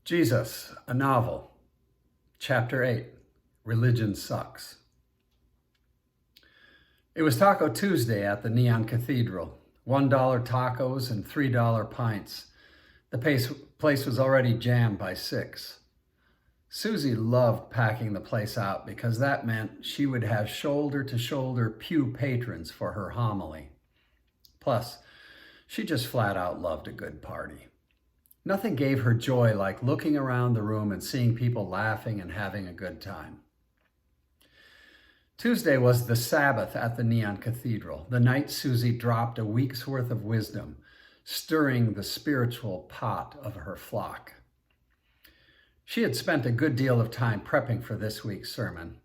Jesus, a Novel, Chapter 8, Religion Sucks. It was Taco Tuesday at the Neon Cathedral. $1 tacos and $3 pints. The place was already jammed by 6. Suzy loved packing the place out because that meant she would have shoulder-to-shoulder pew patrons for her homily. Plus, she just flat out loved a good party. Nothing gave her joy like looking around the room and seeing people laughing and having a good time. Tuesday was the Sabbath at the Neon Cathedral, the night Suzy dropped a week's worth of wisdom, stirring the spiritual pot of her flock. She had spent a good deal of time prepping for this week's sermon.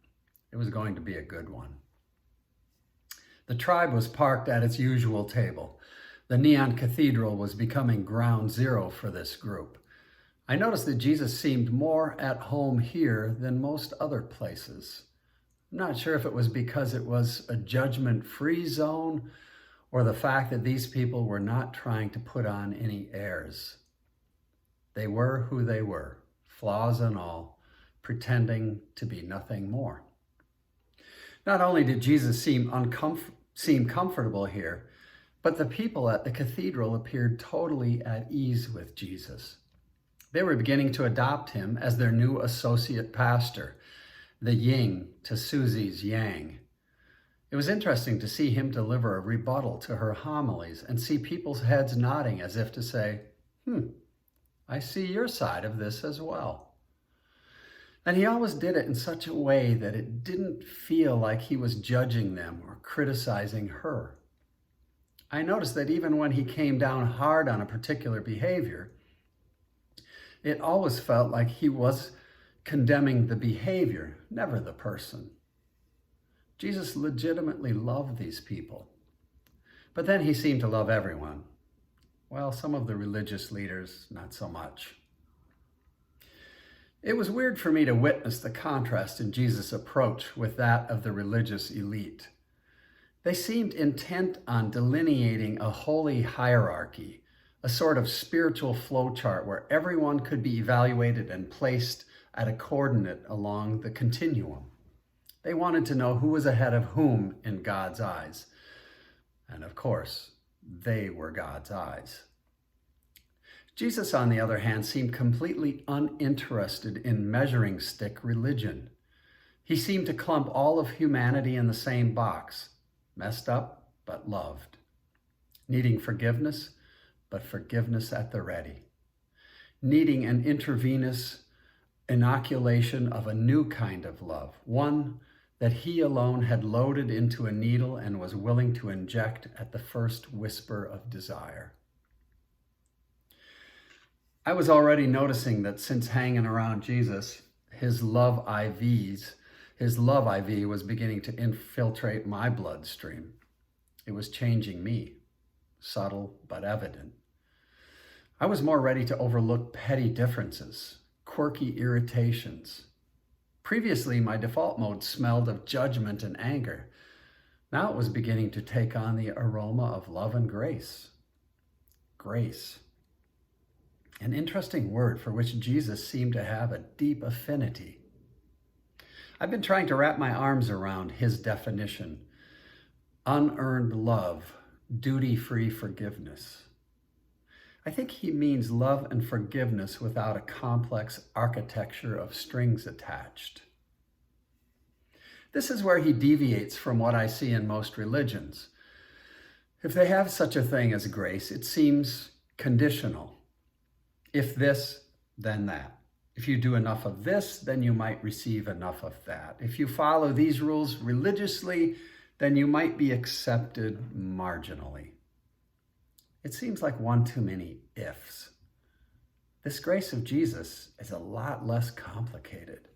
It was going to be a good one. The tribe was parked at its usual table. The Neon Cathedral was becoming ground zero for this group. I noticed that Jesus seemed more at home here than most other places. I'm not sure if it was because it was a judgment-free zone or the fact that these people were not trying to put on any airs. They were who they were, flaws and all, pretending to be nothing more. Not only did Jesus seem comfortable here, but the people at the cathedral appeared totally at ease with Jesus. They were beginning to adopt him as their new associate pastor, the yin to Suzy's yang. It was interesting to see him deliver a rebuttal to her homilies and see people's heads nodding as if to say, I see your side of this as well. And he always did it in such a way that it didn't feel like he was judging them or criticizing her. I noticed that even when he came down hard on a particular behavior, it always felt like he was condemning the behavior, never the person. Jesus legitimately loved these people. But then he seemed to love everyone. Well, some of the religious leaders, not so much. It was weird for me to witness the contrast in Jesus' approach with that of the religious elite. They seemed intent on delineating a holy hierarchy, a sort of spiritual flowchart where everyone could be evaluated and placed at a coordinate along the continuum. They wanted to know who was ahead of whom in God's eyes. And of course, they were God's eyes. Jesus, on the other hand, seemed completely uninterested in measuring stick religion. He seemed to clump all of humanity in the same box. Messed up, but loved. Needing forgiveness, but forgiveness at the ready. Needing an intravenous inoculation of a new kind of love, one that he alone had loaded into a needle and was willing to inject at the first whisper of desire. I was already noticing that since hanging around Jesus, his love IV was beginning to infiltrate my bloodstream. It was changing me, subtle but evident. I was more ready to overlook petty differences, quirky irritations. Previously, my default mode smelled of judgment and anger. Now it was beginning to take on the aroma of love and grace. Grace. An interesting word for which Jesus seemed to have a deep affinity. I've been trying to wrap my arms around his definition. Unearned love, duty-free forgiveness. I think he means love and forgiveness without a complex architecture of strings attached. This is where he deviates from what I see in most religions. If they have such a thing as grace, it seems conditional. If this, then that. If you do enough of this, then you might receive enough of that. If you follow these rules religiously, then you might be accepted marginally. It seems like one too many ifs. This grace of Jesus is a lot less complicated.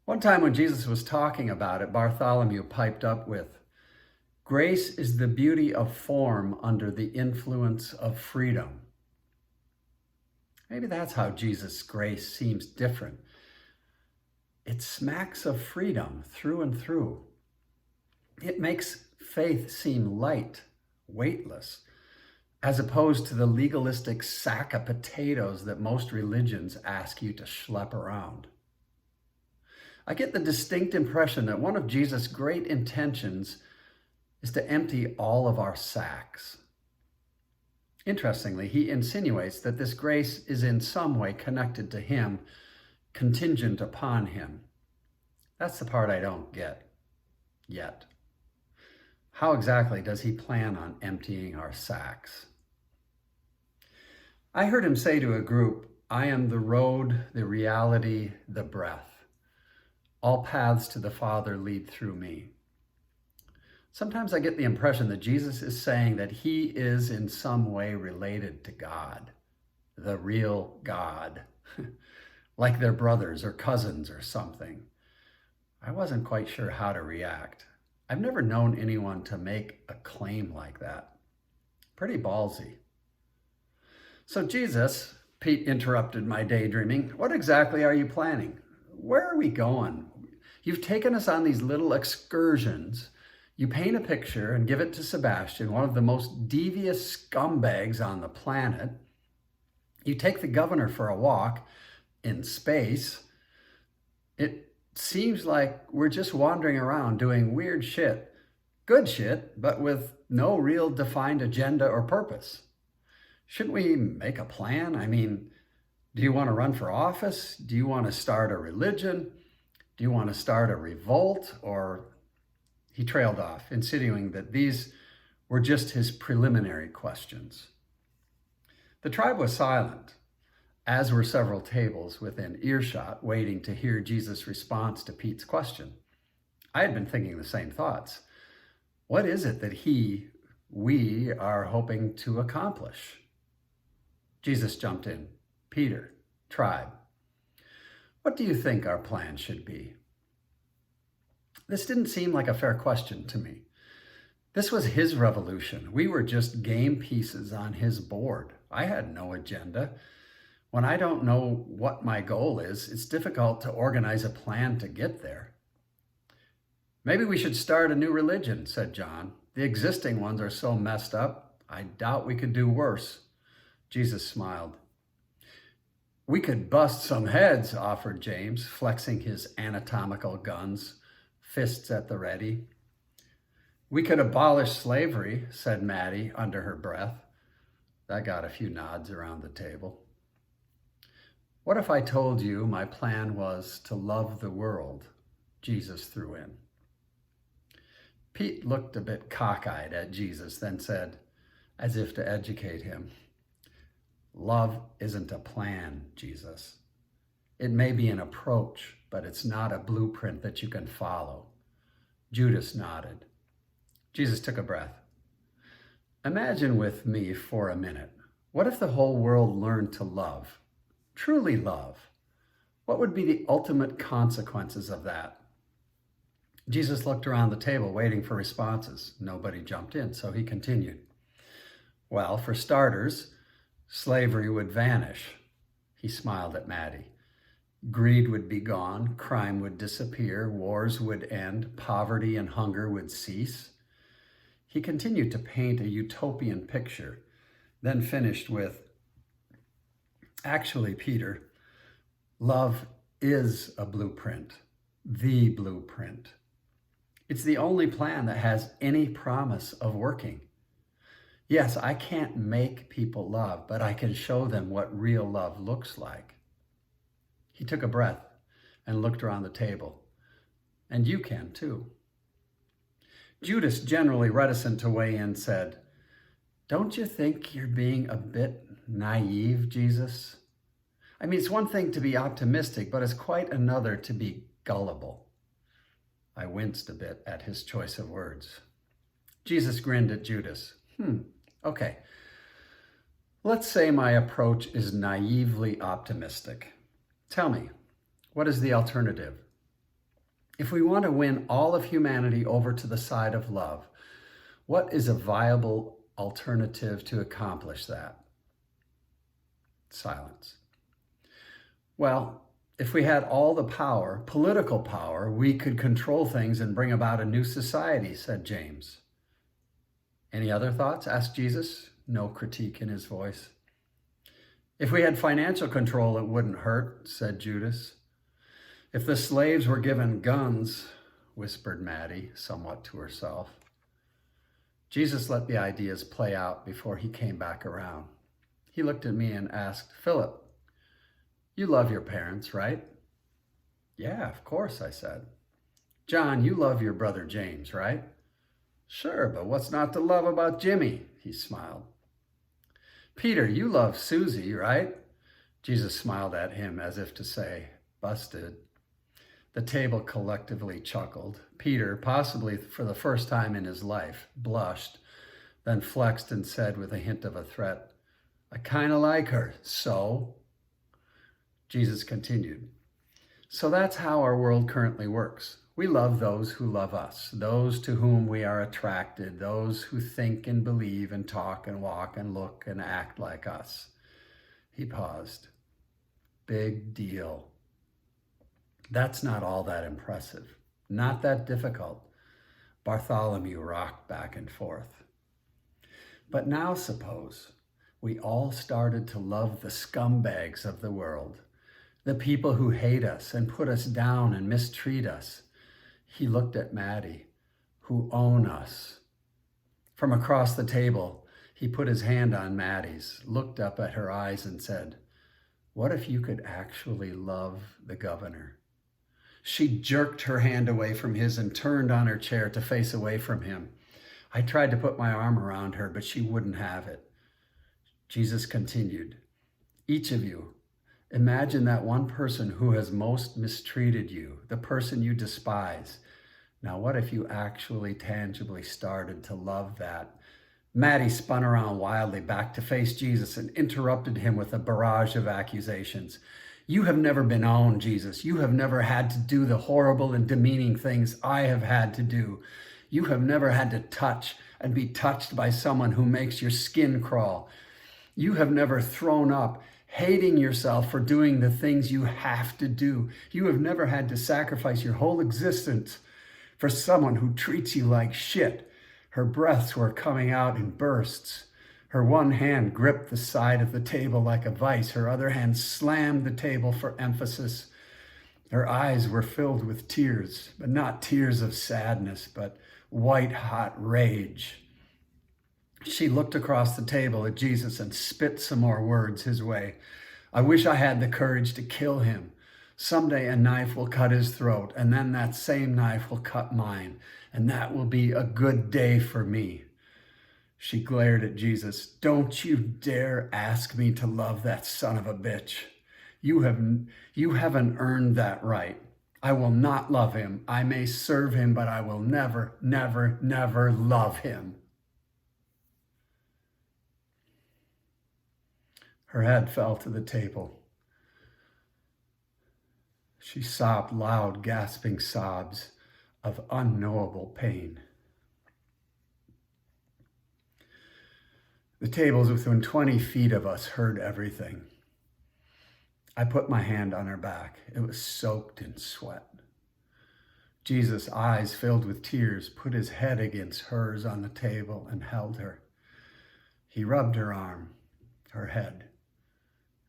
One time when Jesus was talking about it, Bartholomew piped up with, "Grace is the beauty of form under the influence of freedom." Maybe that's how Jesus' grace seems different. It smacks of freedom through and through. It makes faith seem light, weightless, as opposed to the legalistic sack of potatoes that most religions ask you to schlep around. I get the distinct impression that one of Jesus' great intentions is to empty all of our sacks. Interestingly, he insinuates that this grace is in some way connected to him, contingent upon him. That's the part I don't get yet. How exactly does he plan on emptying our sacks? I heard him say to a group, "I am the road, the reality, the breath. All paths to the Father lead through me." Sometimes I get the impression that Jesus is saying that he is in some way related to God, the real God, like they're brothers or cousins or something. I wasn't quite sure how to react. I've never known anyone to make a claim like that. Pretty ballsy. "So Jesus," Pete interrupted my daydreaming, "what exactly are you planning? Where are we going? You've taken us on these little excursions. You paint a picture and give it to Sebastian, one of the most devious scumbags on the planet. You take the governor for a walk in space. It seems like we're just wandering around doing weird shit, good shit, but with no real defined agenda or purpose. Shouldn't we make a plan? I mean, do you want to run for office? Do you want to start a religion? Do you want to start a revolt?" Or he trailed off, insinuating that these were just his preliminary questions. The tribe was silent, as were several tables within earshot, waiting to hear Jesus' response to Pete's question. I had been thinking the same thoughts. What is it that we are hoping to accomplish? Jesus jumped in. "Peter, tribe, what do you think our plan should be?" This didn't seem like a fair question to me. This was his revolution. We were just game pieces on his board. I had no agenda. When I don't know what my goal is, it's difficult to organize a plan to get there. "Maybe we should start a new religion," said John. "The existing ones are so messed up, I doubt we could do worse." Jesus smiled. "We could bust some heads," offered James, flexing his anatomical guns, fists at the ready. "We could abolish slavery," said Maddie under her breath. That got a few nods around the table. "What if I told you my plan was to love the world?" Jesus threw in. Pete looked a bit cockeyed at Jesus, then said, as if to educate him, "Love isn't a plan, Jesus. It may be an approach, but it's not a blueprint that you can follow." Judas nodded. Jesus took a breath. "Imagine with me for a minute. What if the whole world learned to love, truly love? What would be the ultimate consequences of that?" Jesus looked around the table, waiting for responses. Nobody jumped in, so he continued. "Well, for starters, slavery would vanish." He smiled at Maddie. "Greed would be gone, crime would disappear, wars would end, poverty and hunger would cease." He continued to paint a utopian picture, then finished with, "Actually, Peter, love is a blueprint, the blueprint. It's the only plan that has any promise of working. Yes, I can't make people love, but I can show them what real love looks like." He took a breath and looked around the table. "And you can too." Judas, generally reticent to weigh in, said, "Don't you think you're being a bit naive, Jesus? I mean, it's one thing to be optimistic, but it's quite another to be gullible." I winced a bit at his choice of words. Jesus grinned at Judas. Okay. Let's say my approach is naively optimistic. Tell me, what is the alternative? If we want to win all of humanity over to the side of love, what is a viable alternative to accomplish that? Silence. "Well, if we had all the power, political power, we could control things and bring about a new society," said James. "Any other thoughts?" asked Jesus. no critique in his voice. If we had financial control, it wouldn't hurt, said Judas. If the slaves were given guns, whispered Maddie, somewhat to herself. Jesus let the ideas play out before he came back around. He looked at me and asked, Philip, you love your parents, right? Yeah, of course, I said. John, you love your brother James, right? Sure, but what's not to love about Jimmy? He smiled. Peter, you love Suzy, right? Jesus smiled at him as if to say, busted. The table collectively chuckled. Peter, possibly for the first time in his life, blushed, then flexed and said with a hint of a threat, I kind of like her, so? Jesus continued, so that's how our world currently works. We love those who love us, those to whom we are attracted, those who think and believe and talk and walk and look and act like us. He paused. Big deal. That's not all that impressive, not that difficult. Bartholomew rocked back and forth. But now suppose we all started to love the scumbags of the world, the people who hate us and put us down and mistreat us. He looked at Maddie, who own us. From across the table, he put his hand on Maddie's, looked up at her eyes and said, what if you could actually love the governor? She jerked her hand away from his and turned on her chair to face away from him. I tried to put my arm around her, but she wouldn't have it. Jesus continued, each of you, imagine that one person who has most mistreated you, the person you despise. Now, what if you actually tangibly started to love that? Maddie spun around wildly back to face Jesus and interrupted him with a barrage of accusations. You have never been owned, Jesus. You have never had to do the horrible and demeaning things I have had to do. You have never had to touch and be touched by someone who makes your skin crawl. You have never thrown up, hating yourself for doing the things you have to do. You have never had to sacrifice your whole existence for someone who treats you like shit. Her breaths were coming out in bursts. Her one hand gripped the side of the table like a vice. Her other hand slammed the table for emphasis. Her eyes were filled with tears, but not tears of sadness, but white-hot rage. She looked across the table at Jesus and spit some more words his way. I wish I had the courage to kill him. Someday a knife will cut his throat, and then that same knife will cut mine, and that will be a good day for me. She glared at Jesus. Don't you dare ask me to love that son of a bitch. You haven't earned that right. I will not love him. I may serve him, but I will never, never, never love him. Her head fell to the table. She sobbed loud, gasping sobs of unknowable pain. The tables within 20 feet of us heard everything. I put my hand on her back. It was soaked in sweat. Jesus' eyes filled with tears, put his head against hers on the table and held her. He rubbed her arm, her head.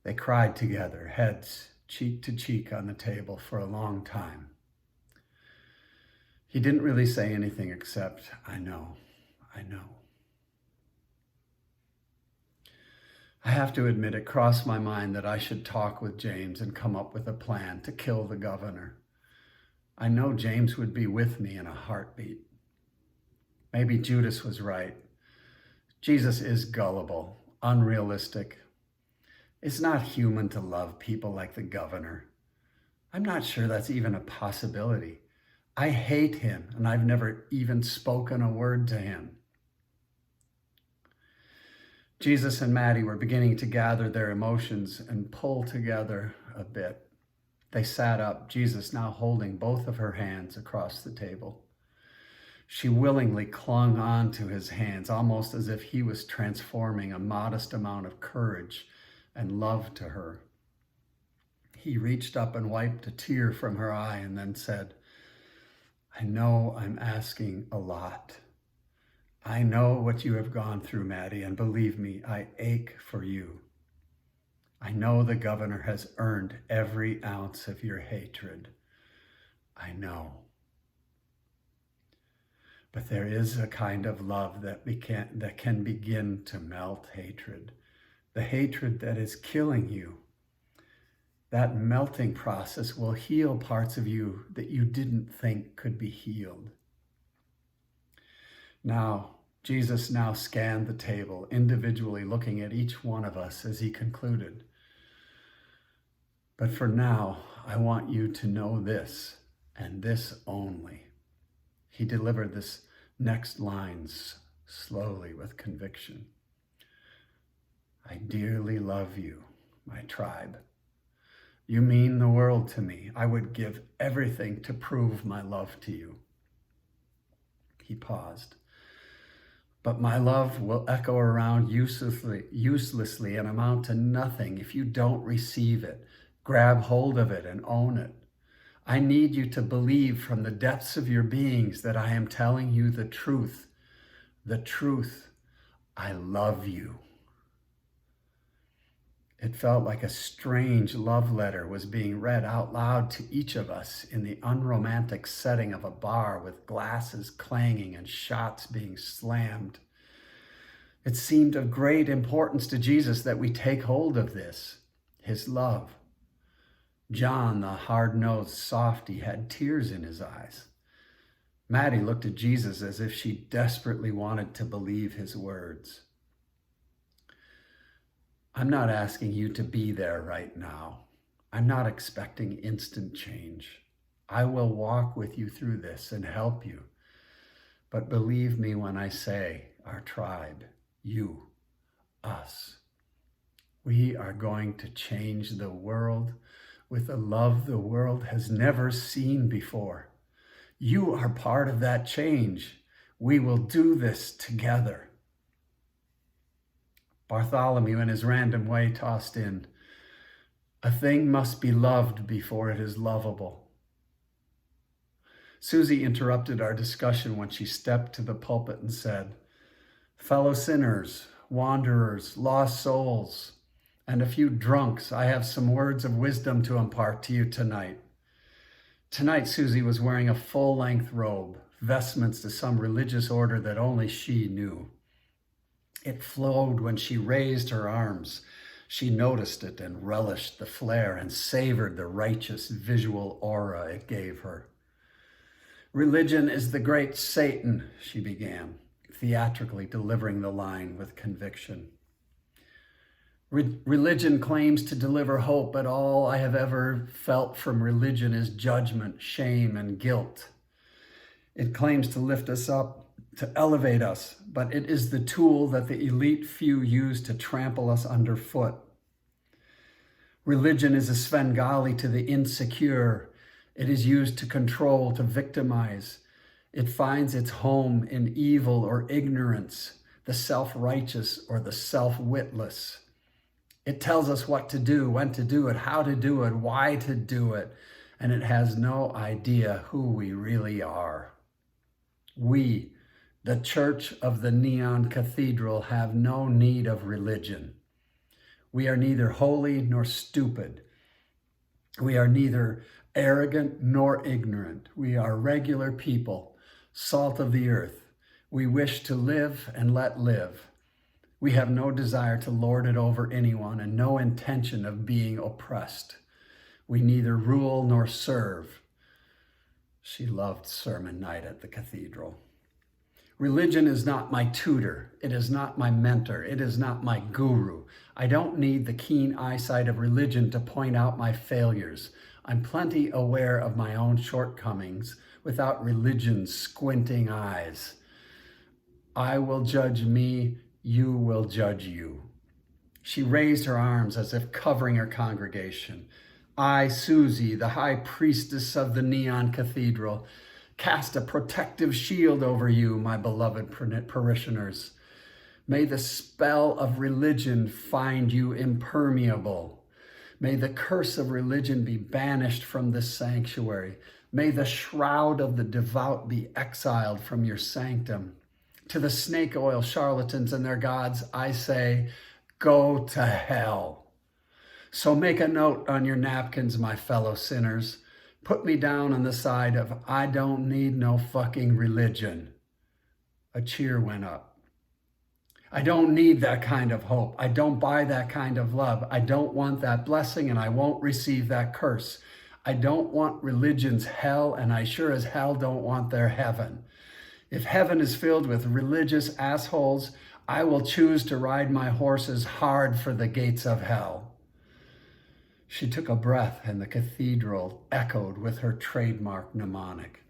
They cried together, heads cheek to cheek on the table for a long time. He didn't really say anything except, I know. I have to admit, it crossed my mind that I should talk with James and come up with a plan to kill the governor. I know James would be with me in a heartbeat. Maybe Judas was right. Jesus is gullible, unrealistic. It's not human to love people like the governor. I'm not sure that's even a possibility. I hate him, and I've never even spoken a word to him. Jesus and Maddie were beginning to gather their emotions and pull together a bit. They sat up, Jesus now holding both of her hands across the table. She willingly clung on to his hands, almost as if he was transforming a modest amount of courage and love to her. He reached up and wiped a tear from her eye and then said, I know I'm asking a lot. I know what you have gone through, Maddie, and believe me, I ache for you. I know the governor has earned every ounce of your hatred. I know. But there is a kind of love that can begin to melt hatred. The hatred that is killing you. That melting process will heal parts of you that you didn't think could be healed. Now, Jesus now scanned the table, individually looking at each one of us as he concluded. But for now, I want you to know this, and this only. He delivered this next lines slowly with conviction. I dearly love you, my tribe. You mean the world to me. I would give everything to prove my love to you. He paused. But my love will echo around uselessly and amount to nothing if you don't receive it, grab hold of it, and own it. I need you to believe from the depths of your beings that I am telling you the truth. The truth. I love you. It felt like a strange love letter was being read out loud to each of us in the unromantic setting of a bar with glasses clanging and shots being slammed. It seemed of great importance to Jesus that we take hold of this, his love. John, the hard-nosed softy, had tears in his eyes. Maddie looked at Jesus as if she desperately wanted to believe his words. I'm not asking you to be there right now. I'm not expecting instant change. I will walk with you through this and help you. But believe me when I say our tribe, you, us, we are going to change the world with a love the world has never seen before. You are part of that change. We will do this together. Bartholomew, in his random way, tossed in, a thing must be loved before it is lovable. Suzy interrupted our discussion when she stepped to the pulpit and said, fellow sinners, wanderers, lost souls, and a few drunks, I have some words of wisdom to impart to you tonight. Tonight, Suzy was wearing a full-length robe, vestments to some religious order that only she knew. It flowed when she raised her arms. She noticed it and relished the flare and savored the righteous visual aura it gave her. Religion is the great Satan, she began, theatrically delivering the line with conviction. Religion claims to deliver hope, but all I have ever felt from religion is judgment, shame, and guilt. It claims to lift us up, to elevate us, but it is the tool that the elite few use to trample us underfoot. Religion is a Svengali to the insecure. It is used to control, to victimize. It finds its home in evil or ignorance, the self-righteous or the self-witless. It tells us what to do, when to do it, how to do it, why to do it, and it has no idea who we really are. We, the Church of the Neon Cathedral, have no need of religion. We are neither holy nor stupid. We are neither arrogant nor ignorant. We are regular people, salt of the earth. We wish to live and let live. We have no desire to lord it over anyone and no intention of being oppressed. We neither rule nor serve. She loved sermon night at the cathedral. Religion is not my tutor. It is not my mentor. It is not my guru. I don't need the keen eyesight of religion to point out my failures. I'm plenty aware of my own shortcomings without religion's squinting eyes. I will judge me, you will judge you. She raised her arms as if covering her congregation. I, Suzy, the high priestess of the Neon Cathedral, cast a protective shield over you, my beloved parishioners. May the spell of religion find you impermeable. May the curse of religion be banished from this sanctuary. May the shroud of the devout be exiled from your sanctum. To the snake oil charlatans and their gods, I say, go to hell. So make a note on your napkins, my fellow sinners. Put me down on the side of, I don't need no fucking religion. A cheer went up. I don't need that kind of hope. I don't buy that kind of love. I don't want that blessing, and I won't receive that curse. I don't want religion's hell, and I sure as hell don't want their heaven. If heaven is filled with religious assholes, I will choose to ride my horses hard for the gates of hell. She took a breath, and the cathedral echoed with her trademark mnemonic.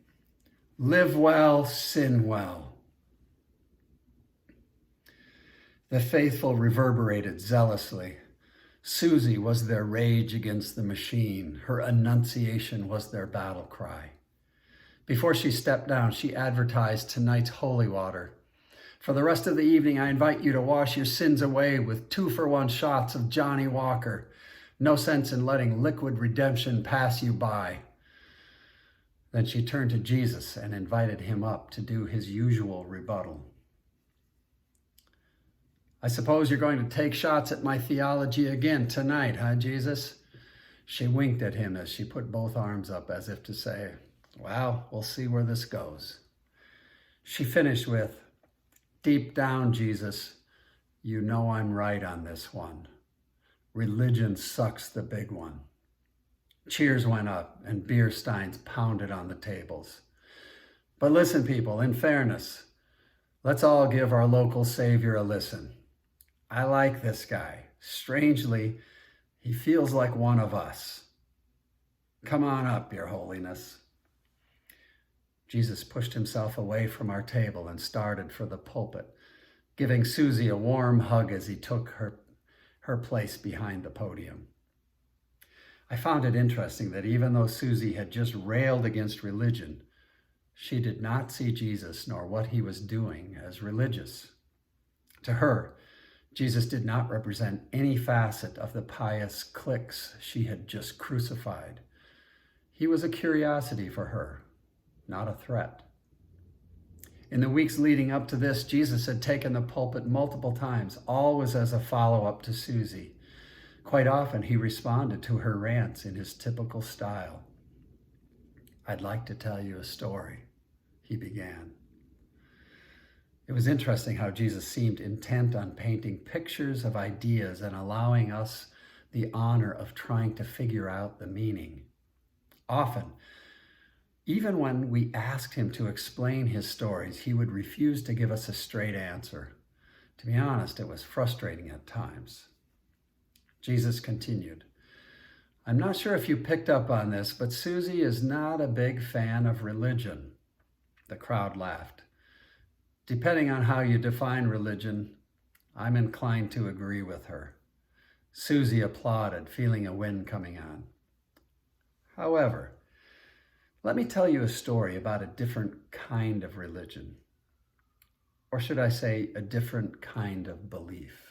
Live well, sin well. The faithful reverberated zealously. Suzy was their rage against the machine. Her enunciation was their battle cry. Before she stepped down, she advertised tonight's holy water. For the rest of the evening, I invite you to wash your sins away with 2-for-1 shots of Johnny Walker. No sense in letting liquid redemption pass you by. Then she turned to Jesus and invited him up to do his usual rebuttal. I suppose you're going to take shots at my theology again tonight, huh, Jesus? She winked at him as she put both arms up as if to say, well, we'll see where this goes. She finished with, deep down, Jesus, you know I'm right on this one. Religion sucks the big one. Cheers went up and beer steins pounded on the tables. But listen, people, in fairness, let's all give our local savior a listen. I like this guy. Strangely, he feels like one of us. Come on up, Your Holiness. Jesus pushed himself away from our table and started for the pulpit, giving Suzy a warm hug as he took her place behind the podium. I found it interesting that even though Suzy had just railed against religion, she did not see Jesus nor what he was doing as religious. To her, Jesus did not represent any facet of the pious cliques she had just crucified. He was a curiosity for her, not a threat. In the weeks leading up to this, Jesus had taken the pulpit multiple times, always as a follow-up to Suzy. Quite often, he responded to her rants in his typical style. I'd like to tell you a story, he began. It was interesting how Jesus seemed intent on painting pictures of ideas and allowing us the honor of trying to figure out the meaning. Often, even when we asked him to explain his stories, he would refuse to give us a straight answer. To be honest, it was frustrating at times. Jesus continued, I'm not sure if you picked up on this, but Suzy is not a big fan of religion. The crowd laughed. Depending on how you define religion, I'm inclined to agree with her. Suzy applauded, feeling a wind coming on. However, let me tell you a story about a different kind of religion. Or should I say, a different kind of belief.